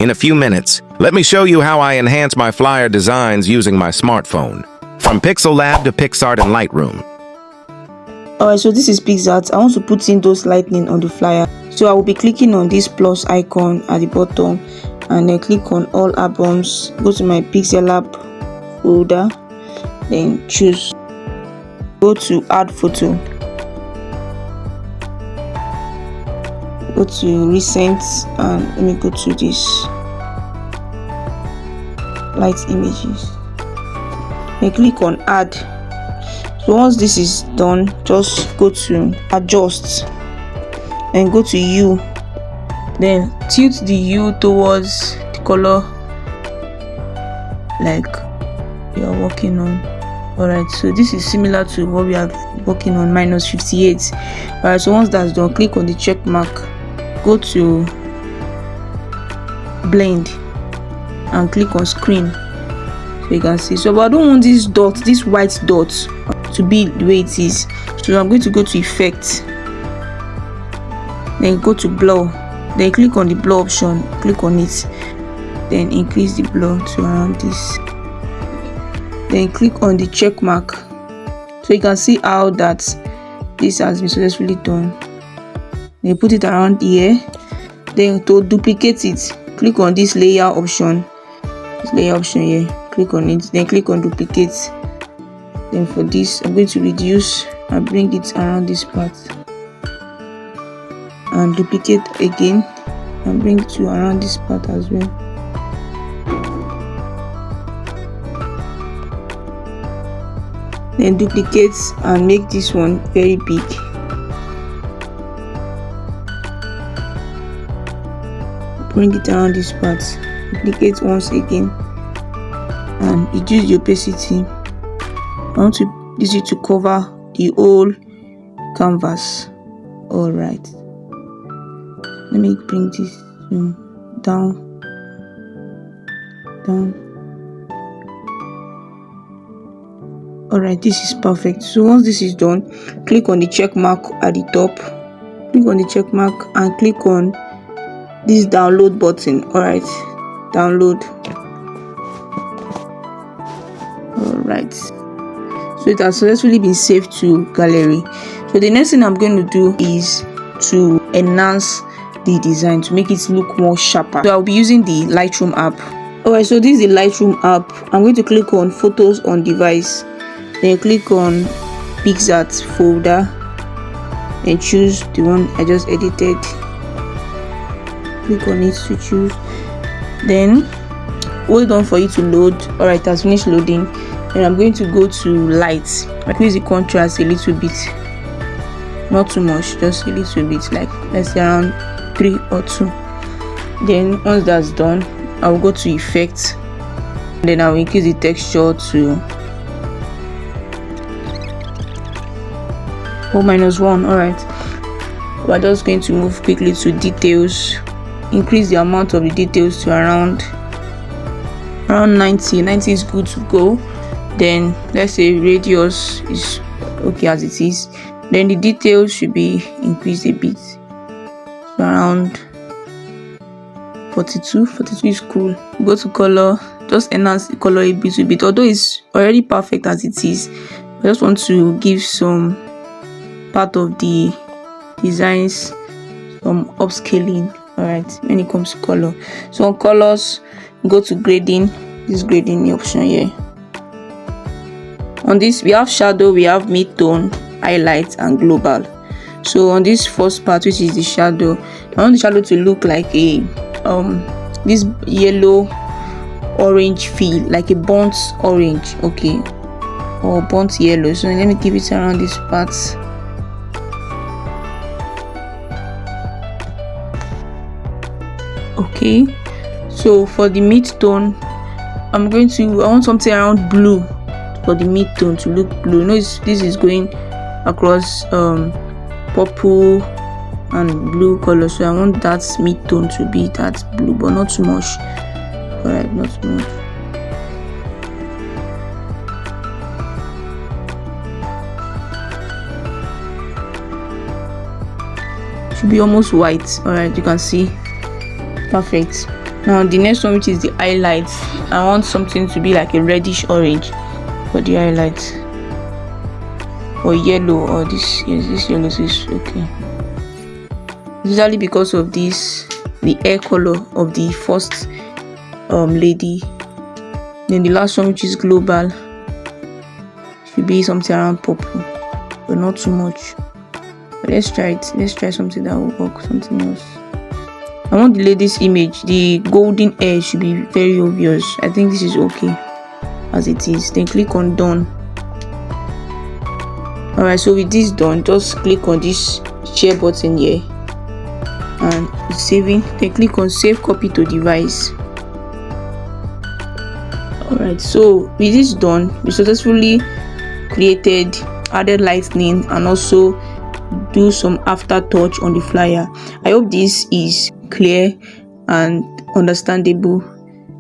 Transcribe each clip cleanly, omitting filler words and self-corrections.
in a few minutes. Let me show you how I enhance my flyer designs using my smartphone. From Pixel Lab to Picsart and Lightroom. Alright, so this is Picsart. I want to put in those lightning on the flyer. So I will be clicking on this plus icon at the bottom and then click on all albums. Go to my Pixel Lab folder, then choose. Go to add photo. Go to recent and let me go to this light images. Then click on add. So once this is done, just go to adjust and go to hue, then tilt the hue towards the color like you are working on. Alright, so this is similar to what we are working on, -58. Alright, so once that's done, click on the check mark, go to blend and click on screen. So you can see, so but I don't want this dot, this white dot to be the way it is, so I'm going to go to effect, then go to blur, then click on the blur option, click on it, then increase the blur to around this, then click on the check mark. So you can see how that this has been successfully done. Then put it around here. Then to duplicate it, click on this layer option, here, click on it, then click on duplicate. Then for this, I'm going to reduce and bring it around this part, and duplicate again and bring it to around this part as well. Then duplicate and make this one very big. Bring it around this part, duplicate once again and reduce the opacity. I want to use it to cover the whole canvas. Alright, let me bring this down. Alright, this is perfect. So once this is done, click on the check mark at the top, click on the check mark and click on this download button. Alright, download. Alright, so it has successfully been saved to gallery. So the next thing I'm going to do is to enhance the design to make it look more sharper. So I'll be using the Lightroom app. Alright, so this is the Lightroom app. I'm going to click on photos on device, then click on Picsart folder and choose the one I just edited. Click on it to choose, then hold on for it to load. Alright, it has finished loading. And I'm going to go to light, increase the contrast a little bit, not too much, just a little bit, like let's say around 3 or 2. Then once that's done, I will go to effect, then I will increase the texture to -1. Alright, we're just going to move quickly to details, increase the amount of the details to around 90. 90 is good to go. Then let's say radius is okay as it is. Then the details should be increased a bit, so around 42 is cool. Go to color, just enhance the color a bit, although it's already perfect as it is. I just want to give some part of the designs some upscaling. Alright, when it comes to color, so on colors, go to grading, this grading option here. On this we have shadow, we have mid-tone, highlight and global. So on this first part, which is the shadow, I want the shadow to look like a this yellow orange feel, like a burnt orange, okay, or burnt yellow. So let me give it around this part. Okay, so for the mid-tone, I want something around blue for the mid-tone to look blue. This is going across purple and blue color, so I want that mid-tone to be that blue, but not too much. Alright, not too much. Should be almost white. Alright, you can see, perfect. Now the next one, which is the highlights, I want something to be like a reddish orange for the highlights, or yellow, or this. Yes, this yellow is okay. Usually because of this, the hair color of the first lady. Then the last one, which is global, should be something around purple, but not too much. But let's try it. Let's try something that will work. Something else. I want the lady's image. The golden hair should be very obvious. I think this is okay as it is. Then click on done. Alright, so with this done, just click on this share button here and saving. Then click on save copy to device. Alright, so with this done, we successfully created, added lightning, and also do some aftertouch on the flyer. I hope this is clear and understandable.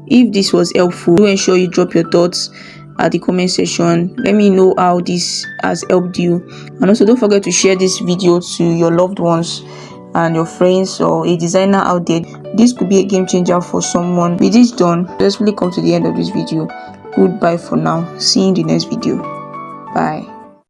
If this was helpful, do ensure you drop your thoughts at the comment section. Let me know how this has helped you, and also don't forget to share this video to your loved ones and your friends or a designer out there. This could be a game changer for someone. With this done, let's really come to the end of this video. Goodbye for now. See you in the next video. Bye.